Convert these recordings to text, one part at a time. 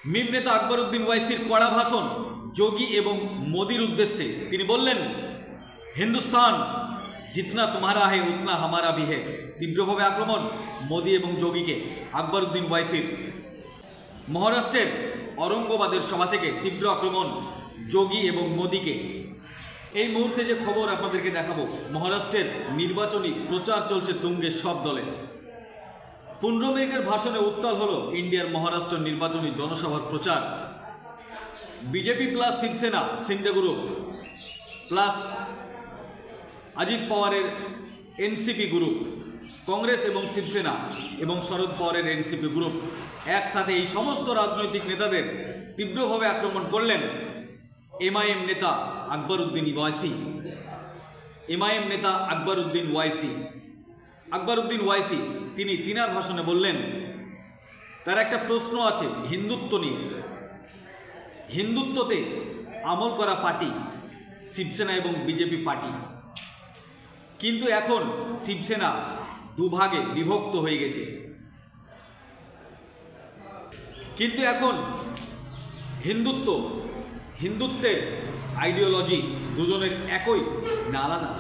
মিম নেতা আকবরউদ্দিন ওয়াইসির কড়া ভাষণ যোগী এবং মোদির উদ্দেশ্যে। তিনি বললেন, হিন্দুস্তান জিতনা তোমারা হে উতনা হামারা ভি হে। তীব্রভাবে আক্রমণ মোদি এবং যোগীকে আকবরউদ্দিন ওয়াইসির। মহারাষ্ট্রের অরঙ্গাবাদের সভা থেকে তীব্র আক্রমণ যোগী এবং মোদিকে। এই মুহূর্তে যে খবর আপনাদেরকে দেখাবো, মহারাষ্ট্রের নির্বাচনী প্রচার চলছে তুঙ্গে সব দলে। 15 মিনিটের ভাষণে উত্তাল হলো ইন্ডিয়ার মহারাষ্ট্র নির্বাচনী জনসভার প্রচার। BJP plus Shivsena Shinde group plus Ajit পাওয়ারের এনসিপি গ্রুপ, কংগ্রেস এবং শিবসেনা এবং শরদ পাওয়ারের এনসিপি গ্রুপ একসাথে এই সমস্ত রাজনৈতিক নেতাদের তীব্রভাবে আক্রমণ করলেন এমআইএম নেতা আকবরউদ্দিন ওয়াইসি। এমআইএম নেতা আকবরউদ্দিন ওয়াইসি তিনি তিনার ভাষণে বললেন, তার একটা প্রশ্ন আছে হিন্দুত্ব নিয়ে। হিন্দুত্বতে আমল করা পার্টি শিবসেনা এবং বিজেপি পার্টি, কিন্তু এখন শিবসেনা দুভাগে বিভক্ত হয়ে গেছে। কিন্তু এখন হিন্দুত্বের আইডিওলজি দুজনের একই না আলাদা।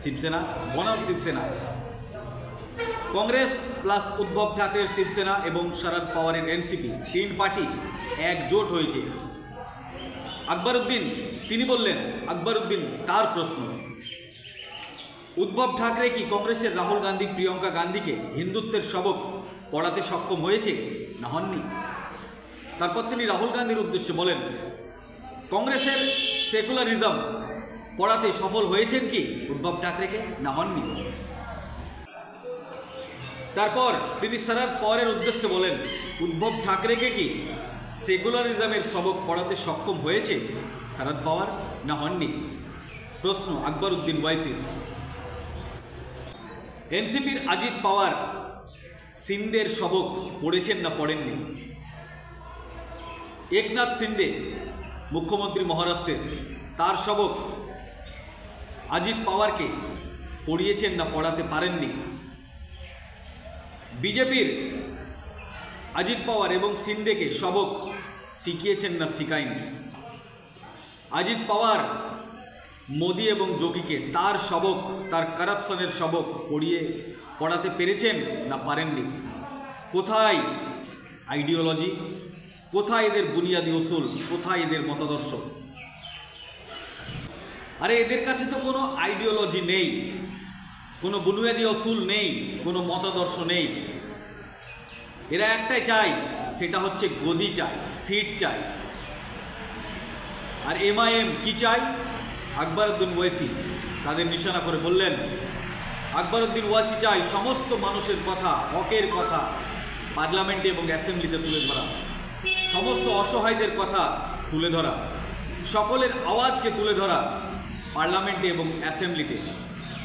শিবসেনা বনাম শিবসেনা, কংগ্রেস প্লাস উদ্ধব ঠাকরের শিবসেনা এবং শরদ পাওয়ারের এনসিপি 3 পার্টি একজোট হয়েছে। আকবরউদ্দিন তিনি বললেন, আকবরউদ্দিন তার প্রশ্ন, উদ্ধব ঠাকরে কি কংগ্রেসের রাহুল গান্ধী প্রিয়ঙ্কা গান্ধীকে হিন্দুত্বের সবক পড়াতে সক্ষম হয়েছে না হননি? তারপর তিনি রাহুল গান্ধীর উদ্দেশ্যে বলেন, কংগ্রেসের সেকুলারিজম পড়াতে সফল হয়েছেন কি উদ্ধব ঠাকরেকে না হননি? তারপর তিনি শরদ পাওয়ারের উদ্দেশ্যে বলেন, উদ্ধব ঠাকরেকে কি সেকুলারিজমের সবক পড়াতে সক্ষম হয়েছে শরদ পাওয়ার না হননি? প্রশ্ন আকবরউদ্দিন ওয়াইসির। এনসিপির অজিত পাওয়ার সিন্দের সবক পড়েছেন না পড়েননি? একনাথ সিন্দে মুখ্যমন্ত্রী মহারাষ্ট্রের, তার সবক অজিত পাওয়ারকে পড়িয়েছেন না পড়াতে পারেননি? বিজেপির অজিত পাওয়ার এবং সিন্দেকে সবক শিখিয়েছেন না শিখায়নি? অজিত পাওয়ার মোদি এবং যোগীকে তার সবক, তার কারাপশনের সবক পড়াতে পেরেছেন না পারেননি? কোথায় আইডিওলজি, কোথায় এদের বুনিয়াদী উসুল, কোথায় এদের মতাদর্শ? আরে এদের কাছে তো কোনো আইডিওলজি নেই, কোনো বুনিয়াদী উসুল নেই, কোনো মতাদর্শ নেই। এরা একটাই চায়, সেটা হচ্ছে গদি চায়, সিট চায়। আর এমআইএম কি চায়? আকবরউদ্দিন ওয়াইসি তাদের নিশানা করে বললেন, আকবরউদ্দিন ওয়াইসি চায় সমস্ত মানুষের কথা, হকের কথা পার্লামেন্টে এবং অ্যাসেম্বলিতে তুলে ধরা, সমস্ত অসহায়দের কথা তুলে ধরা, সকলের আওয়াজকে তুলে ধরা পার্লামেন্টে এবং অ্যাসেম্বলিতে,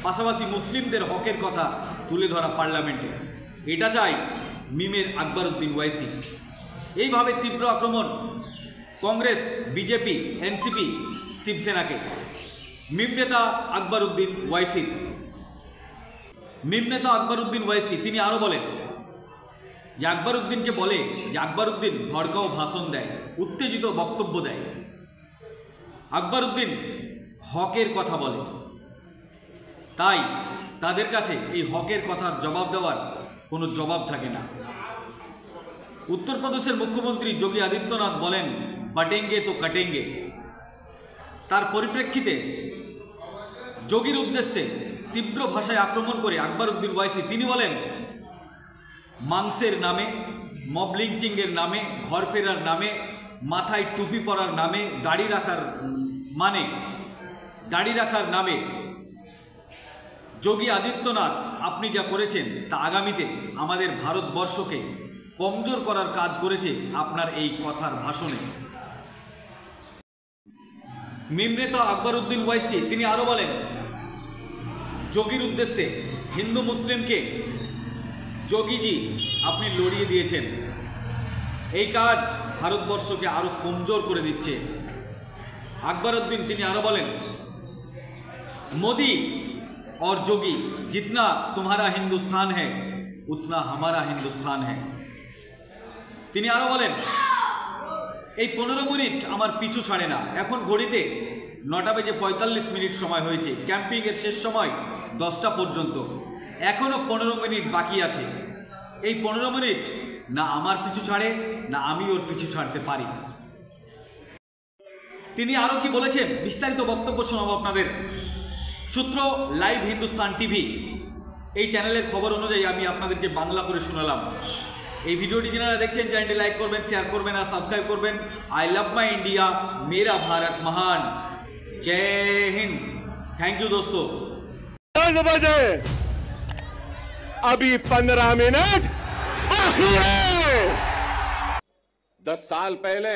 পাশাপাশি মুসলিমদের হকের কথা তুলে ধরা পার্লামেন্টে। এটা চাই মিমের আকবরউদ্দিন ওয়াইসি। এইভাবে তীব্র আক্রমণ কংগ্রেস, বিজেপি, এনসিপি, শিবসেনাকে মিম নেতা আকবরউদ্দিন ওয়াইসি তিনি আরও বলেন যে আকবরউদ্দিনকে বলে যে আকবরউদ্দিন ভড়কাও ভাষণ দেয়, উত্তেজিত বক্তব্য দেয়। আকবরউদ্দিন হকের কথা বলে, তাই তাদের কাছে এই হকের কথার জবাব দেওয়ার কোনো জবাব থাকে না। উত্তরপ্রদেশের মুখ্যমন্ত্রী যোগী আদিত্যনাথ বলেন, বাটেঙ্গে তো কাটেঙ্গে। তার পরিপ্রেক্ষিতে যোগীর উদ্দেশ্যে তীব্র ভাষায় আক্রমণ করে আকবরউদ্দিন ওয়াইসি তিনি বলেন, মাংসের নামে, মব লিঞ্চিংয়ের নামে, ঘর ফেরার নামে, মাথায় টুপি পরার নামে, দাড়ি রাখার নামে যোগী আদিত্যনাথ আপনি যা করেছেন তা আগামীতে আমাদের ভারতবর্ষকে কমজোর করার কাজ করেছে আপনার এই কথার ভাষণে। মিম নেতা আকবরউদ্দিন ওয়াইসি তিনি আরও বলেন, যোগীর উদ্দেশ্যে হিন্দু মুসলিমকে যোগীজি আপনি লড়িয়ে দিয়েছেন, এই কাজ ভারতবর্ষকে আরও কমজোর করে দিচ্ছে। আকবরউদ্দিন তিনি আরও বলেন, मोदी और जोगी जितना तुम्हारा हिंदुस्तान है उतना हमारा हिंदुस्तान है। তিনি আরো বলেন, এই 15 মিনিট আমার পিছু ছাড়ে না। এখন ঘড়িতে 9:45 সময় হয়েছে। ক্যাম্পিংয়ের শেষ সময় 10টা পর্যন্ত। এখনও 15 মিনিট বাকি আছে। এই 15 মিনিট না আমার পিছু ছাড়ে, না আমি ওর পিছু ছাড়তে পারি। তিনি আরও কি বলেছেন, বিস্তারিত বক্তব্য শোনাবো আপনাদের। সূত্র লাইভ হিন্দুস্তান টিভি, এই চ্যানেলের খবর অনুযায়ী আমি আপনাদেরকে বাংলা করে শোনালাম। এই ভিডিওটি যারা দেখছেন চ্যানেলটি লাইক করবেন, শেয়ার করবেন আর সাবস্ক্রাইব করবেন। আই লাভ মাই इंडिया, मेरा भारत महान। जय हिंद। थैंक यू दोस्तों। 10 बजे अभी 15 मिनट बाकी है। 10 साल पहले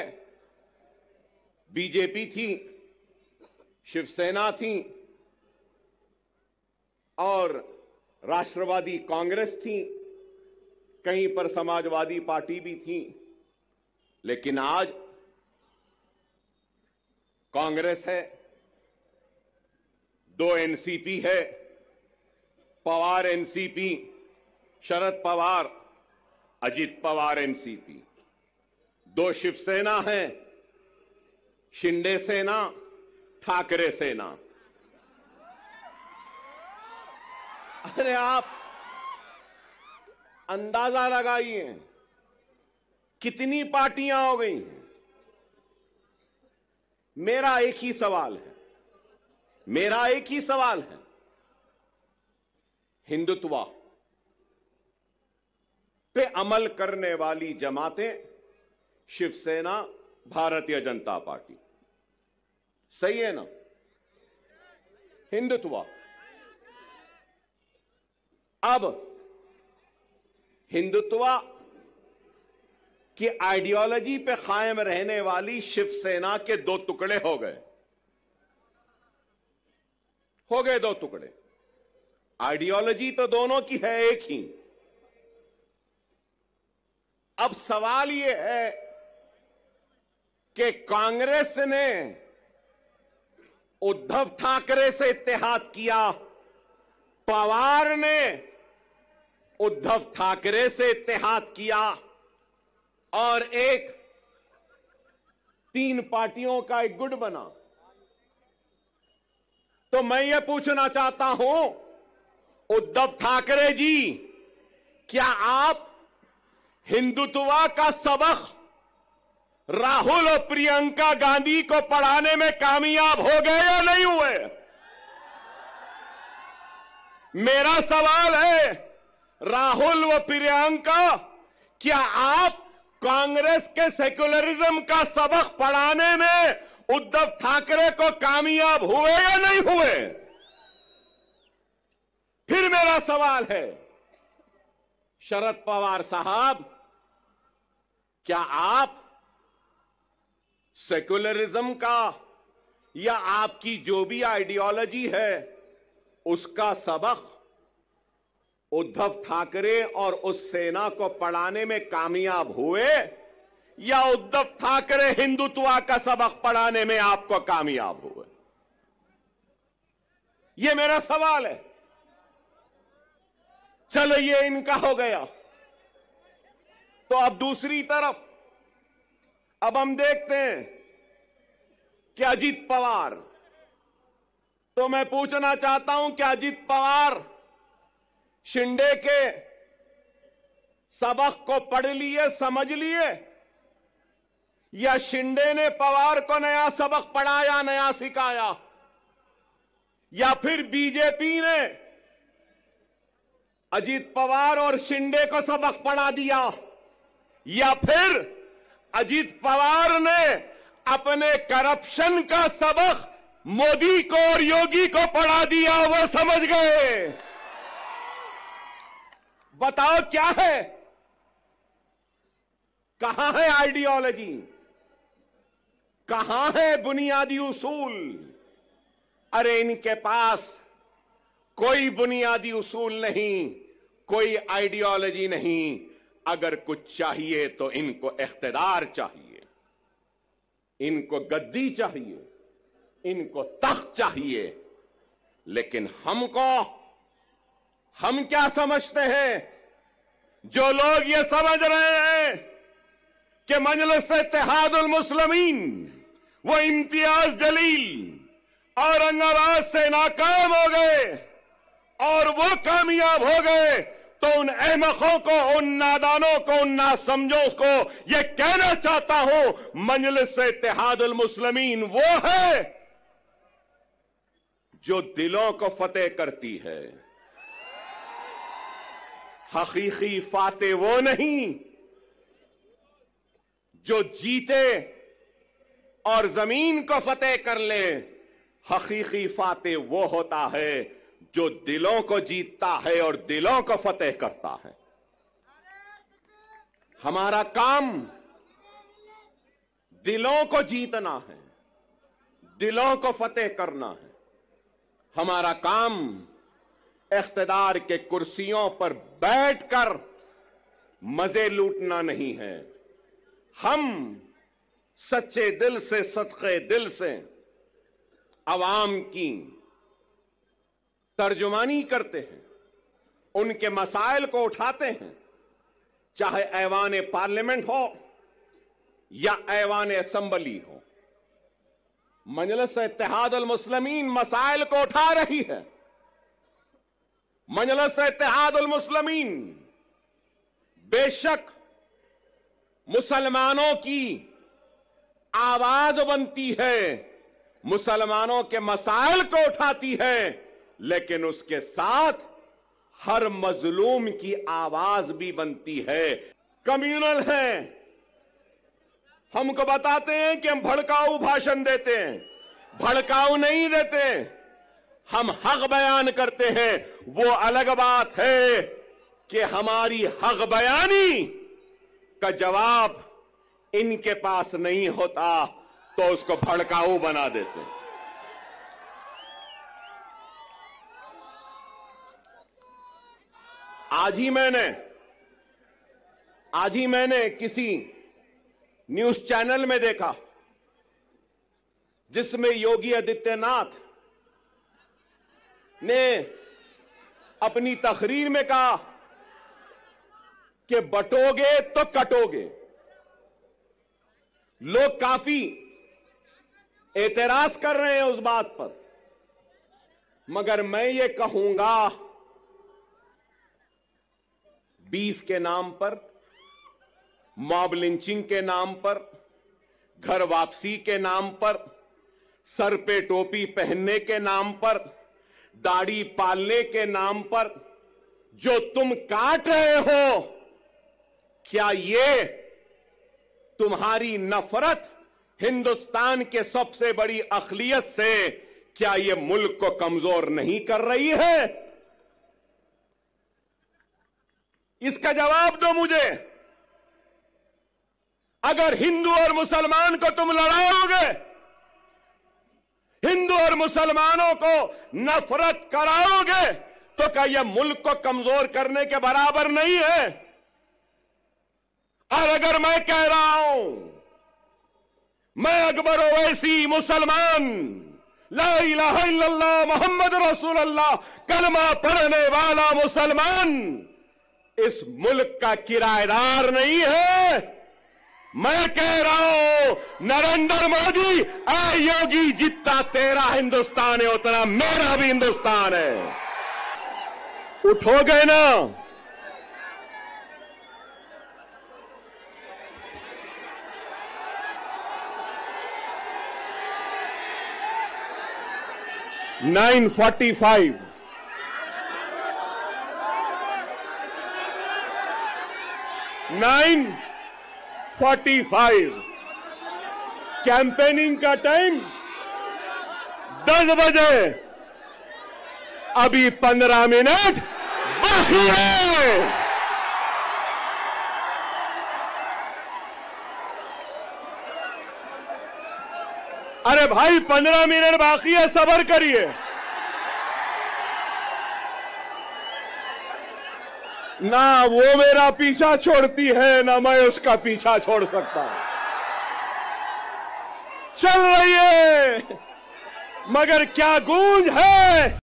बीजेपी थी, शिवसेना थी और राष्ट्रवादी कांग्रेस थी, कहीं पर समाजवादी पार्टी भी थी। लेकिन आज कांग्रेस है, 2 एनसीपी है, पवार एनसीपी, शरद पवार, अजित पवार एनसीपी, 2 शिवसेना है, शिंदे सेना, ठाकरे सेना। अरे आप अंदाजा लगाइए कितनी पार्टियां हो गई हैं। मेरा एक ही सवाल है, हिंदुत्व पे अमल करने वाली जमातें शिवसेना, भारतीय जनता पार्टी, सही है ना? हिंदुत्व। अब हिंदुत्व की आइडियोलॉजी पे कायम रहने वाली शिवसेना के 2 टुकड़े हो गए 2 टुकड़े। आइडियोलॉजी तो दोनों की है एक ही। अब सवाल यह है कि कांग्रेस ने उद्धव ठाकरे से इत्तेहाद किया, पवार ने उद्धव ठाकरे से इत्तेहाद किया और एक 3 पार्टियों का एक गुट बना। तो मैं ये पूछना चाहता हूं, उद्धव ठाकरे जी, क्या आप हिंदुत्व का सबक राहुल और प्रियंका गांधी को पढ़ाने में कामयाब हो गए या नहीं हुए? मेरा सवाल है, राहुल व प्रियंका, क्या आप कांग्रेस के सेक्युलरिज्म का सबक पढ़ाने में उद्धव ठाकरे को कामयाब हुए या नहीं हुए? फिर मेरा सवाल है, शरद पवार साहब, क्या आप सेक्युलरिज्म का या आपकी जो भी आइडियोलॉजी है उसका सबक उद्धव ठाकरे और उस सेना को पढ़ाने में कामयाब हुए या उद्धव ठाकरे हिंदुत्व का सबक पढ़ाने में आपको कामयाब हुए? यह मेरा सवाल है। चलो ये इनका हो गया, तो अब दूसरी तरफ अब हम देखते हैं कि अजित पवार, तो मैं पूछना चाहता हूं कि अजित पवार शिंदे के सबक को पढ़ लिए, समझ लिए, या शिंदे ने पवार को नया सबक पढ़ाया, नया सिखाया, या फिर बीजेपी ने अजित पवार और शिंदे को सबक पढ़ा दिया, या फिर अजित पवार ने अपने करप्शन का सबक मोदी को और योगी को पढ़ा दिया, वो समझ गए। बताओ क्या है, कहां है आइडियोलॉजी, कहां है बुनियादी उसूल? अरे इनके पास कोई बुनियादी उसूल नहीं, कोई आइडियोलॉजी नहीं। अगर कुछ चाहिए तो इनको इख्तिदार चाहिए, इनको गद्दी चाहिए, इनको तख्त चाहिए। लेकिन हम क्या समझते हैं? जो लोग ये समझ रहे हैं कि मजलिस इत्तेहादुल मुस्लिमीन वो इम्तियाज जलील औरंगाबाद से नाकाम हो गए और वो कामयाब हो गए, तो उन अहमकों को, उन नादानों को, उन नासमझों को ये कहना चाहता हूं, मजलिस इत्तेहादुल मुस्लिमीन वो है जो दिलों को फतेह करती है। हकीकी फातेह वो नहीं जो जीते और जमीन को फतेह कर ले। हकीकी फातेह वो होता है जो दिलों को जीतता है और दिलों को फतेह करता है। हमारा काम दिलों को जीतना है, दिलों को फतेह करना है। हमारा काम इख्तिदार के कुर्सियों पर बैठकर मजे लूटना नहीं है। हम सच्चे दिल से, सदके दिल से अवाम की तर्जुमानी करते हैं, उनके मसाइल को उठाते हैं, चाहे ऐवान पार्लियामेंट हो या ऐवान असेंबली हो। मजलिस इत्तेहादुल मुस्लिमीन मसाइल को उठा रही है। मजलिस इत्तेहादुल मुस्लिमीन बेशक मुसलमानों की आवाज बनती है, मुसलमानों के मसाइल को उठाती है, लेकिन उसके साथ हर मजलूम की आवाज भी बनती है। कम्युनल है, हमको बताते हैं कि हम भड़काऊ भाषण देते हैं, भड़काऊ नहीं देते, हम हक बयान करते हैं। वो अलग बात है कि हमारी हक बयानी का जवाब इनके पास नहीं होता तो उसको भड़काऊ बना देते हैं। आज ही मैंने किसी न्यूज चैनल में देखा जिसमें योगी आदित्यनाथ ने अपनी तकरीर में कहा कि बटोगे तो कटोगे। लोग काफी एतराज कर रहे हैं उस बात पर, मगर मैं ये कहूंगा, बीफ के नाम पर, मॉब लिंचिंग के नाम पर, घर वापसी के नाम पर, सर पे टोपी पहनने के नाम पर, दाढ़ी पालने के नाम पर जो तुम काट रहे हो, क्या ये तुम्हारी नफरत हिंदुस्तान के सबसे बड़ी अक़लियत से, क्या ये मुल्क को कमजोर नहीं कर रही है? इसका जवाब दो मुझे। अगर हिंदू और मुसलमान को तुम लड़ाओगे, हिंदू और मुसलमानों को नफरत कराओगे, तो क्या यह मुल्क को कमजोर करने के बराबर नहीं है? और अगर मैं कह रहा हूं, मैं अकबर ओवैसी मुसलमान, ला इलाहा इल्लल्लाह मोहम्मद रसूलुल्लाह कलमा पढ़ने वाला मुसलमान, इस मुल्क का किराएदार नहीं है। मैं कह रहा हूं, नरेंद्र मोदी, ऐ योगी, जितना तेरा हिंदुस्तान है उतना मेरा भी हिंदुस्तान है। उठोगे ना? (9:45) 9:45 कैंपेनिंग का टाइम 10 बजे, अभी 15 मिनट बाकी है। अरे भाई 15 मिनट बाकी है, सब्र करिए। ना वो मेरा पीछा छोड़ती है, ना मैं उसका पीछा छोड़ सकता हूं। चल रही है, मगर क्या गूंज है।